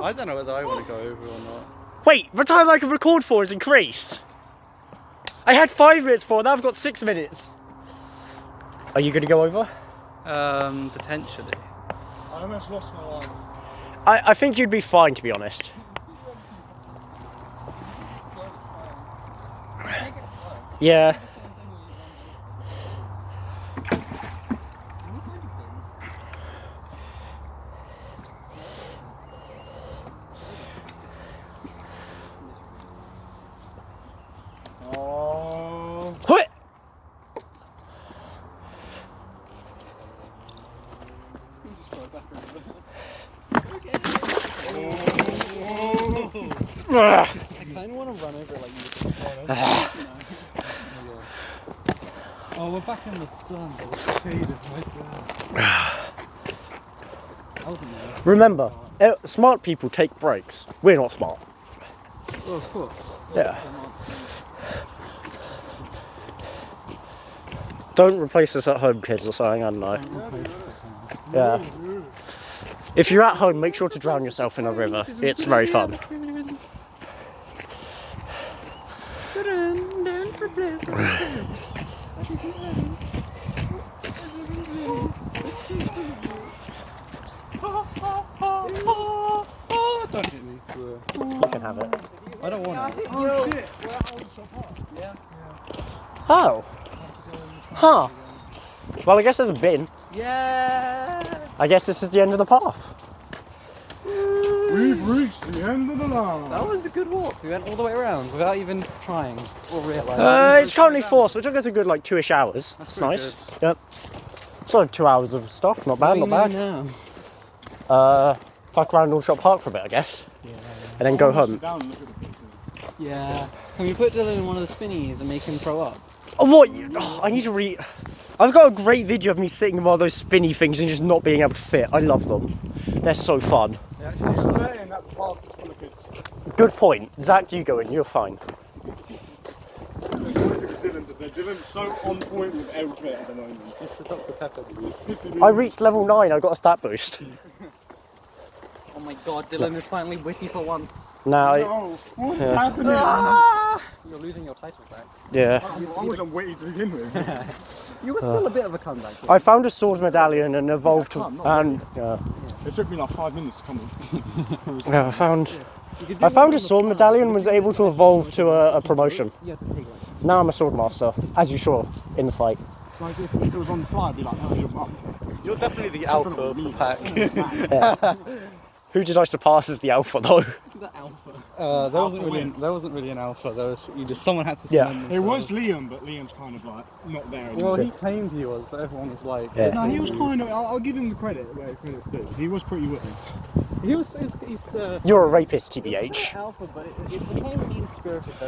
I don't know whether I want to go over or not. Wait, the time I can record for is increased. I had 5 minutes for, now I've got 6 minutes. Are you going to go over? Potentially. I almost lost my life. I think you'd be fine, to be honest. Yeah. Oh. Quit! I kind of want to run over it like you. Oh, we're back in the sun. The shade is right there. Remember, smart people take breaks. We're not smart. Oh, of course. Yeah. Don't replace us at home, kids, or something, I don't know. Yeah. If you're at home, make sure to drown yourself in a river. It's very fun. Don't hit me. You can have it. I don't want it. Oh shit! We're at Aldershot Park. Yeah. Oh. Huh. Well, I guess there's a bin. Yeah. I guess this is the end of the path. We've reached the end of the line. That was a good walk. We went all the way around without even trying or realising. It's currently 4, so it took us a good, like, 2-ish hours. That's nice. good. Yep. It's like 2 hours of stuff. Not bad, not bad. Now? Fuck around Aldershot Park for a bit, I guess. Yeah. And then go home. Down and look at the pictures. Yeah. Can we put Dylan in one of the spinnies and make him throw up? Oh, what? I need to I've got a great video of me sitting in one of those spinny things and just not being able to fit. I love them. They're so fun. Yeah, actually, it's fair in that park is full of kids. Good point. Zach, you go in. You're fine. Dylan's so on point with everything at the moment. It's the Dr. Pepper. I reached level 9. I got a stat boost. Oh my god, Dylan is finally witty for once. Now, No, what's happening? You're losing your title back. yeah. I wasn't witty to begin with. You were still a bit of a comeback. I found a sword medallion and evolved to, and It took me like 5 minutes to come up. yeah, I found a sword medallion and was able to evolve to a promotion. You have to take one. Now I'm a sword master, as you saw in the fight. Like if it was on the fly, I'd be like, oh, you're up. You're definitely the alpha of the pack. Yeah. Who did I surpass as the alpha though? The alpha. There wasn't really an alpha. Someone had to Yeah. stand It was Liam, but Liam's kind of like not there anymore. Well, he claimed he was, but everyone was like... Yeah. No, he was kind of. I'll give him the credit where credit's due. He was pretty witty. He's You're a rapist, TBH. alpha, but it became mean-spirited though.